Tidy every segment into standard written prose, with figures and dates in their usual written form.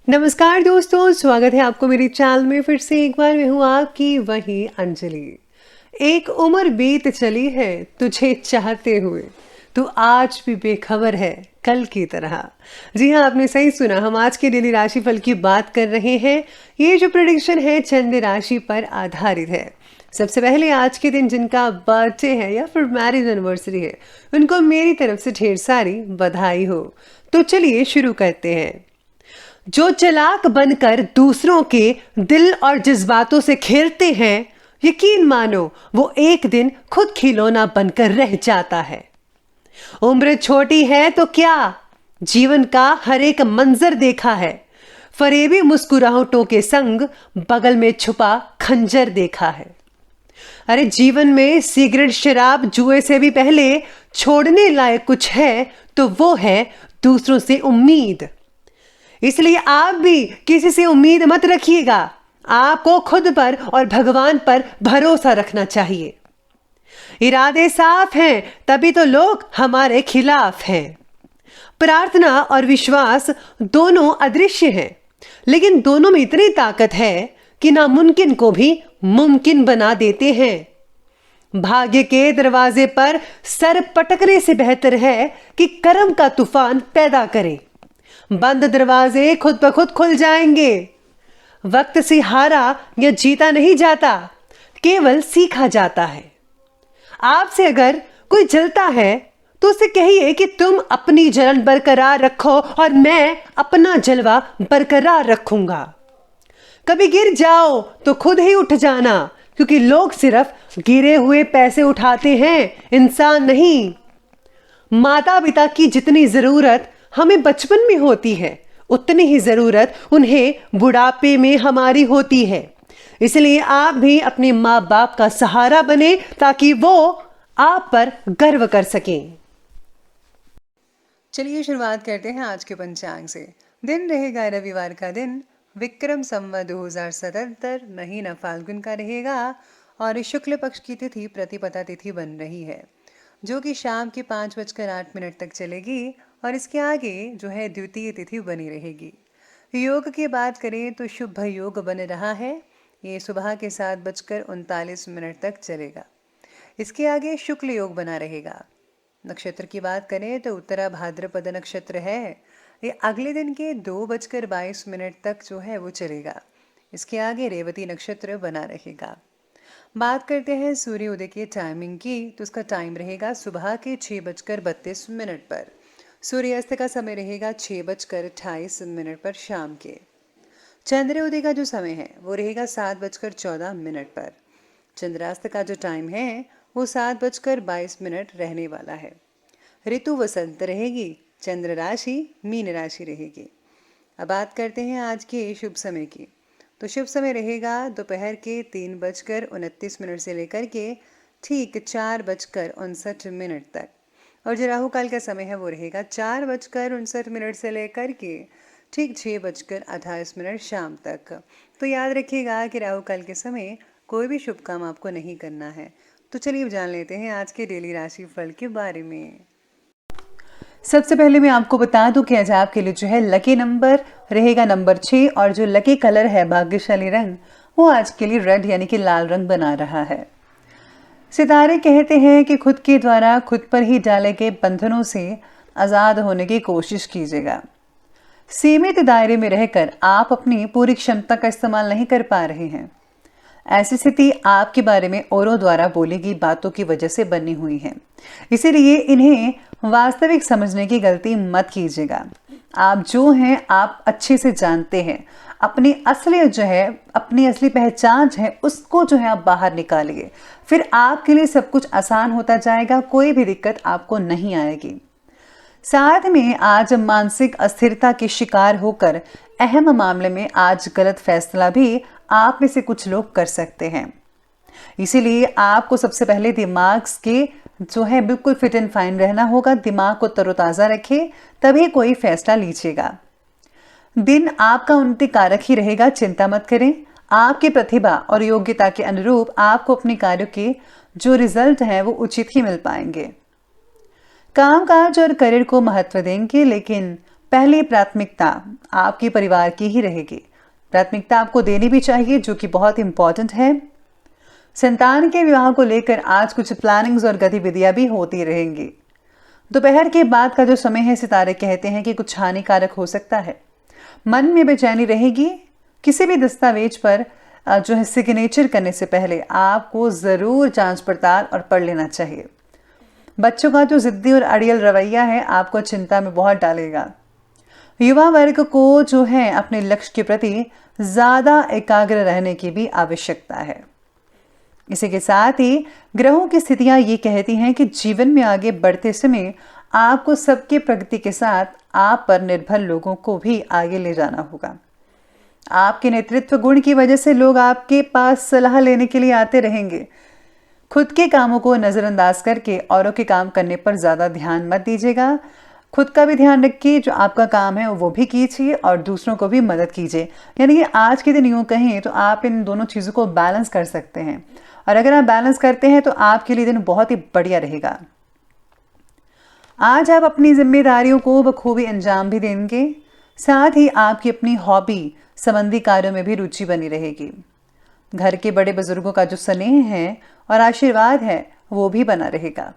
नमस्कार दोस्तों, स्वागत है आपको मेरी चैनल में। फिर से एक बार मैं हूँ आपकी वही अंजलि। एक उम्र बीत चली है तुझे चाहते हुए, तू आज भी बेखबर है कल की तरह। जी हाँ, आपने सही सुना। हम आज के डेली राशिफल की बात कर रहे हैं। ये जो प्रेडिक्शन है चंद्र राशि पर आधारित है। सबसे पहले आज के दिन जिनका बर्थडे है या फिर मैरिज एनिवर्सरी है, उनको मेरी तरफ से ढेर सारी बधाई हो। तो चलिए शुरू करते हैं। जो चालाक बनकर दूसरों के दिल और जज्बातों से खेलते हैं, यकीन मानो वो एक दिन खुद खिलौना बनकर रह जाता है। उम्र छोटी है तो क्या, जीवन का हर एक मंजर देखा है। फरेबी मुस्कुराहटों के संग बगल में छुपा खंजर देखा है। अरे जीवन में सिगरेट शराब जुए से भी पहले छोड़ने लायक कुछ है तो वो है दूसरों से उम्मीद। इसलिए आप भी किसी से उम्मीद मत रखिएगा। आपको खुद पर और भगवान पर भरोसा रखना चाहिए। इरादे साफ हैं तभी तो लोग हमारे खिलाफ हैं। प्रार्थना और विश्वास दोनों अदृश्य हैं, लेकिन दोनों में इतनी ताकत है कि नामुमकिन को भी मुमकिन बना देते हैं। भाग्य के दरवाजे पर सर पटकने से बेहतर है कि कर्म का तूफान पैदा करें। बंद दरवाजे खुद ब खुद खुल जाएंगे। वक्त से हारा या जीता नहीं जाता, केवल सीखा जाता है। आपसे अगर कोई जलता है तो उसे कहिए कि तुम अपनी जलन बरकरार रखो और मैं अपना जलवा बरकरार रखूंगा। कभी गिर जाओ तो खुद ही उठ जाना, क्योंकि लोग सिर्फ गिरे हुए पैसे उठाते हैं, इंसान नहीं। माता पिता की जितनी जरूरत हमें बचपन में होती है, उतनी ही जरूरत उन्हें बुढ़ापे में हमारी होती है। इसलिए आप भी अपने माँ बाप का सहारा बने ताकि वो आप पर गर्व कर सकें। चलिए शुरुआत करते हैं आज के पंचांग से। दिन रहेगा रविवार का दिन, विक्रम संवत 2077, महीना फाल्गुन का रहेगा और शुक्ल पक्ष की तिथि प्रतिपदा तिथि बन रही है, जो कि शाम के 5:08 तक चलेगी और इसके आगे जो है द्वितीय तिथि बनी रहेगी। योग की बात करें तो शुभ योग बन रहा है, ये सुबह के 7:39 तक चलेगा। इसके आगे शुक्ल योग बना रहेगा। नक्षत्र की बात करें तो उत्तरा भाद्रपद नक्षत्र है, ये अगले दिन के 2:22 तक जो है वो चलेगा। इसके आगे रेवती नक्षत्र बना रहेगा। बात करते हैं सूर्य उदय के टाइमिंग की, तो उसका टाइम रहेगा सुबह के 6:32 पर। सूर्यास्त का समय रहेगा 6:28 पर शाम के। चंद्रोदय का जो समय है वो रहेगा 7:14 पर। चंद्रास्त का जो टाइम है वो 7:22 रहने वाला है। ऋतु वसंत रहेगी। चंद्र राशि मीन राशि रहेगी। अब बात करते हैं आज के शुभ समय की, तो शुभ समय रहेगा दोपहर के 3:29 से लेकर के ठीक 4:59 तक। और जो राहु काल का समय है वो रहेगा 4:59 से लेकर के ठीक 6:28 शाम तक। तो याद रखिएगा कि राहु काल के समय कोई भी शुभ काम आपको नहीं करना है। तो चलिए जान लेते हैं आज के डेली राशि फल के बारे में। सबसे पहले मैं आपको बता दूं कि आज आपके लिए जो है लकी नंबर रहेगा नंबर 6 और जो लकी कलर है भाग्यशाली रंग वो आज के लिए रेड यानी कि लाल रंग बना रहा है। सितारे कहते हैं कि खुद के द्वारा खुद पर ही डाले गए बंधनों से आज़ाद होने की कोशिश कीजिएगा। सीमित दायरे में रहकर आप अपनी पूरी क्षमता का इस्तेमाल नहीं कर पा रहे हैं। ऐसी स्थिति आपके बारे में औरों द्वारा बोली गई बातों की वजह से बनी हुई है, इसीलिए इन्हें वास्तविक समझने की गलती मत कीजिएगा। आप जो हैं आप अच्छे से जानते हैं। अपनी असलियत जो है, अपनी असली पहचान जो है उसको जो है आप बाहर निकालिए, फिर आपके लिए सब कुछ आसान होता जाएगा, कोई भी दिक्कत आपको नहीं आएगी। साथ में आज मानसिक अस्थिरता के शिकार होकर अहम मामले में आज गलत फैसला भी आप में से कुछ लोग कर सकते हैं। इसीलिए आपको सबसे पहले दिमाग के जो है बिल्कुल फिट एंड फाइन रहना होगा। दिमाग को तरोताज़ा रखें, तभी कोई फैसला लीजिएगा। दिन आपका उन्नति कारक ही रहेगा, चिंता मत करें। आपकी प्रतिभा और योग्यता के अनुरूप आपको अपने कार्यों के जो रिजल्ट हैं वो उचित ही मिल पाएंगे। कामकाज और करियर को महत्व देंगे, लेकिन पहली प्राथमिकता आपके परिवार की ही रहेगी। प्राथमिकता आपको देनी भी चाहिए, जो कि बहुत इंपॉर्टेंट है। संतान के विवाह को लेकर आज कुछ प्लानिंग्स और गतिविधियां भी होती रहेंगी। दोपहर के बाद का जो समय है, सितारे कहते हैं कि कुछ हानिकारक हो सकता है। मन में बेचैनी रहेगी। किसी भी दस्तावेज पर जो है सिग्नेचर करने से पहले आपको ज़रूर जांच पड़ताल और पढ़ लेना चाहिए। बच्चों का जो ज़िद्दी और अड़ियल रवैया है आपको चिंता में बहुत डालेगा। युवा वर्ग को जो है अपने लक्ष्य के प्रति ज़्यादा एकाग्र रहने की भी आवश्यकता है। इसी के साथ ही ग्रहों की स्थितियां ये कहती हैं कि जीवन में आगे बढ़ते समय आपको सबके प्रगति के साथ आप पर निर्भर लोगों को भी आगे ले जाना होगा। आपके नेतृत्व गुण की वजह से लोग आपके पास सलाह लेने के लिए आते रहेंगे। खुद के कामों को नज़रअंदाज करके औरों के काम करने पर ज़्यादा ध्यान मत दीजिएगा। खुद का भी ध्यान रखिए, जो आपका काम है वो भी कीजिए और दूसरों को भी मदद कीजिए। यानी कि आज के दिन यूँ कहें तो आप इन दोनों चीज़ों को बैलेंस कर सकते हैं, और अगर आप बैलेंस करते हैं तो आपके लिए दिन बहुत ही बढ़िया रहेगा। आज आप अपनी जिम्मेदारियों को बखूबी अंजाम भी देंगे। साथ ही आपकी अपनी हॉबी संबंधी कार्यों में भी रुचि बनी रहेगी। घर के बड़े बुजुर्गों का जो स्नेह है और आशीर्वाद है वो भी बना रहेगा।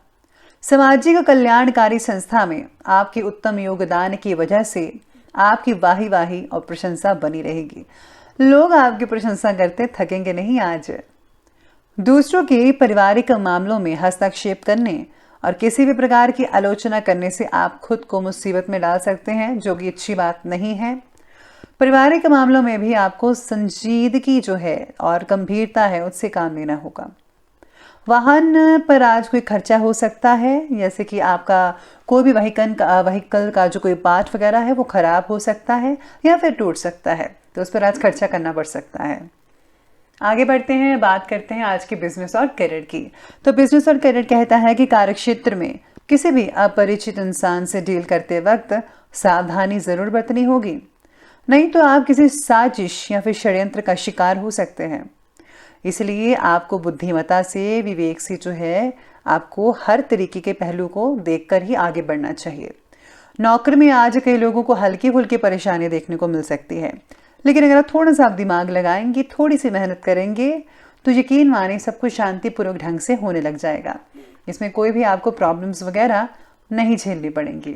सामाजिक कल्याणकारी संस्था में आपके उत्तम योगदान की वजह से आपकी वाही वाही और प्रशंसा बनी रहेगी। लोग आपकी प्रशंसा करते थकेंगे नहीं आज। दूसरों के पारिवारिक मामलों में हस्तक्षेप करने और किसी भी प्रकार की आलोचना करने से आप खुद को मुसीबत में डाल सकते हैं, जो कि अच्छी बात नहीं है। पारिवारिक मामलों में भी आपको संजीदगी जो है और गंभीरता है उससे काम लेना होगा। वाहन पर आज कोई खर्चा हो सकता है, जैसे कि आपका कोई भी व्हीकल का जो कोई पार्ट वगैरह है वो ख़राब हो सकता है या फिर टूट सकता है, तो उस पर आज खर्चा करना पड़ सकता है। आगे बढ़ते हैं, बात करते हैं आज के बिजनेस और करियर की। तो बिजनेस और करियर कहता है कि कार्यक्षेत्र में किसी भी अपरिचित इंसान से डील करते वक्त सावधानी ज़रूर बरतनी होगी, नहीं तो आप किसी साजिश या फिर षड्यंत्र का शिकार हो सकते हैं। इसलिए आपको बुद्धिमत्ता से, विवेक से जो है आपको हर तरीके के पहलू को देखकर ही आगे बढ़ना चाहिए। नौकरी में आज कई लोगों को हल्की फुल्की परेशानी देखने को मिल सकती है, लेकिन अगर आप थोड़ा सा आप दिमाग लगाएंगे, थोड़ी सी मेहनत करेंगे, तो यकीन माने सब कुछ शांतिपूर्वक ढंग से होने लग जाएगा। इसमें कोई भी आपको प्रॉब्लम्स वगैरह नहीं झेलनी पड़ेंगी।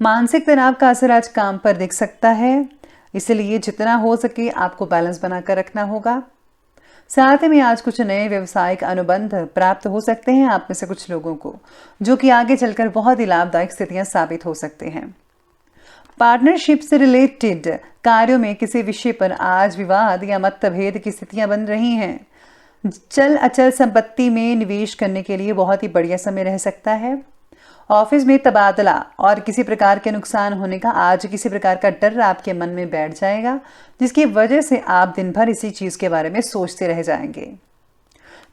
मानसिक तनाव का असर आज काम पर दिख सकता है, इसलिए जितना हो सके आपको बैलेंस बनाकर रखना होगा। साथ में आज कुछ नए व्यवसायिक अनुबंध प्राप्त हो सकते हैं आप में से कुछ लोगों को, जो कि आगे चलकर बहुत ही लाभदायक स्थितियां साबित हो सकते हैं। पार्टनरशिप से रिलेटेड कार्यों में किसी विषय पर आज विवाद या मतभेद की स्थितियां बन रही हैं। चल अचल संपत्ति में निवेश करने के लिए बहुत ही बढ़िया समय रह सकता है। ऑफिस में तबादला और किसी प्रकार के नुकसान होने का आज किसी प्रकार का डर आपके मन में बैठ जाएगा, जिसकी वजह से आप दिन भर इसी चीज़ के बारे में सोचते रह जाएंगे।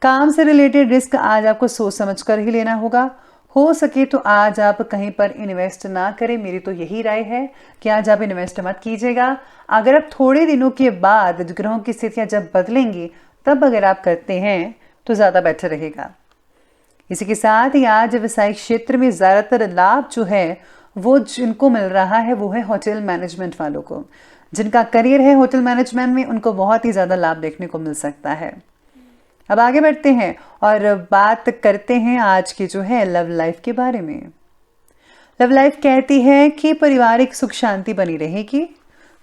काम से रिलेटेड रिस्क आज आपको सोच समझ कर ही लेना होगा। हो सके तो आज आप कहीं पर इन्वेस्ट ना करें, मेरी तो यही राय है कि आज आप इन्वेस्ट मत कीजिएगा। अगर आप थोड़े दिनों के बाद ग्रहों की स्थितियाँ जब बदलेंगी तब अगर आप करते हैं तो ज़्यादा बेटर रहेगा। इसी के साथ ही आज व्यवसायिक क्षेत्र में ज़्यादातर लाभ जो है वो जिनको मिल रहा है वो है होटल मैनेजमेंट वालों को। जिनका करियर है होटल मैनेजमेंट में, उनको बहुत ही ज़्यादा लाभ देखने को मिल सकता है। अब आगे बढ़ते हैं और बात करते हैं आज की जो है लव लाइफ के बारे में। लव लाइफ कहती है कि पारिवारिक सुख शांति बनी रहेगी।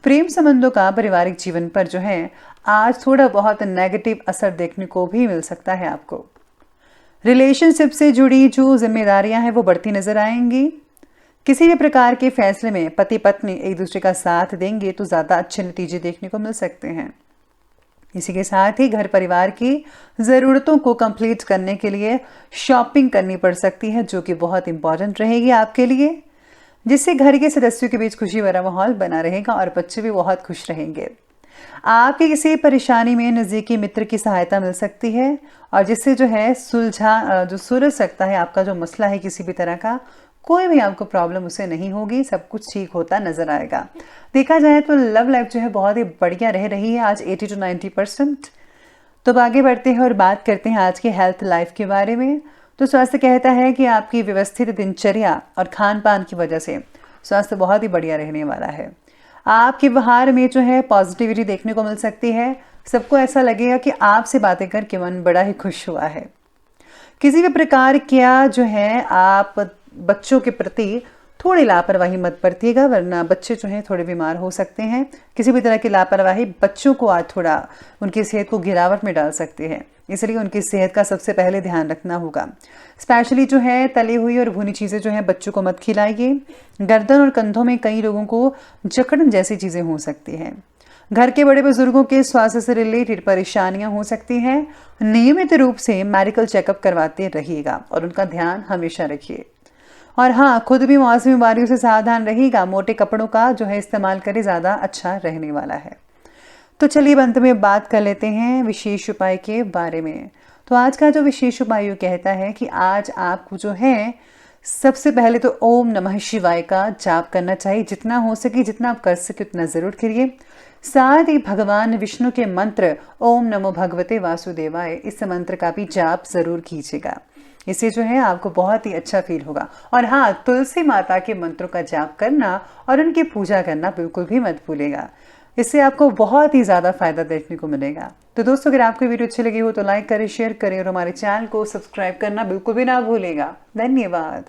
प्रेम संबंधों का पारिवारिक जीवन पर जो है आज थोड़ा बहुत नेगेटिव असर देखने को भी मिल सकता है आपको। रिलेशनशिप से जुड़ी जो जिम्मेदारियां हैं वो बढ़ती नजर आएंगी। किसी भी प्रकार के फैसले में पति पत्नी एक दूसरे का साथ देंगे तो ज़्यादा अच्छे नतीजे देखने को मिल सकते हैं। इसी के साथ ही घर परिवार की ज़रूरतों को कंप्लीट करने के लिए शॉपिंग करनी पड़ सकती है, जो कि बहुत इंपॉर्टेंट रहेगी आपके लिए, जिससे घर के सदस्यों के बीच खुशी भरा माहौल बना रहेगा और बच्चे भी बहुत खुश रहेंगे। आपकी किसी परेशानी में नज़दीकी मित्र की सहायता मिल सकती है और जिससे जो है सुलझ सकता है आपका जो मसला है किसी भी तरह का। कोई भी आपको प्रॉब्लम उसे नहीं होगी, सब कुछ ठीक होता नजर आएगा। देखा जाए तो लव लाइफ जो है बहुत ही बढ़िया रह रही है आज 80 to 90%। तो अब आगे बढ़ते हैं और बात करते हैं आज के हेल्थ लाइफ के बारे में। तो स्वास्थ्य कहता है कि आपकी व्यवस्थित दिनचर्या और खान पान की वजह से स्वास्थ्य बहुत ही बढ़िया रहने वाला है। आपके व्यवहार में जो है पॉजिटिविटी देखने को मिल सकती है। सबको ऐसा लगेगा कि आपसे बातें करके मन बड़ा ही खुश हुआ है। किसी भी प्रकार क्या जो है आप बच्चों के प्रति थोड़ी लापरवाही मत बरतिएगा, वरना बच्चे जो हैं थोड़े बीमार हो सकते हैं। किसी भी तरह की लापरवाही बच्चों को आज थोड़ा उनकी सेहत को गिरावट में डाल सकती है, इसलिए उनकी सेहत का सबसे पहले ध्यान रखना होगा। स्पेशली जो है तली हुई और भुनी चीज़ें जो हैं बच्चों को मत खिलाइए। गर्दन और कंधों में कई लोगों को जकड़न जैसी चीज़ें हो सकती हैं। घर के बड़े बुजुर्गों के स्वास्थ्य से रिलेटेड परेशानियां हो सकती हैं। नियमित रूप से मेडिकल चेकअप करवाते रहिएगा और उनका ध्यान हमेशा रखिए। और हाँ, खुद भी मौसमी बीमारियों से सावधान रहिएगा। मोटे कपड़ों का जो है इस्तेमाल करें, ज़्यादा अच्छा रहने वाला है। तो चलिए अंत में बात कर लेते हैं विशेष उपाय के बारे में। तो आज का जो विशेष उपाय कहता है कि आज आपको जो है सबसे पहले तो ओम नमः शिवाय का जाप करना चाहिए। जितना हो सके, जितना आप कर सके उतना ज़रूर करिए। साथ ही भगवान विष्णु के मंत्र ओम नमो भगवते वासुदेवाय, इस मंत्र का भी जाप ज़रूर कीजिएगा। इससे जो है आपको बहुत ही अच्छा फील होगा। और हाँ, तुलसी माता के मंत्रों का जाप करना और उनकी पूजा करना बिल्कुल भी मत भूलेगा। इससे आपको बहुत ही ज़्यादा फायदा देखने को मिलेगा। तो दोस्तों, अगर आपको वीडियो अच्छी लगी हो तो लाइक करें, शेयर करें और हमारे चैनल को सब्सक्राइब करना बिल्कुल भी ना भूलेगा। धन्यवाद।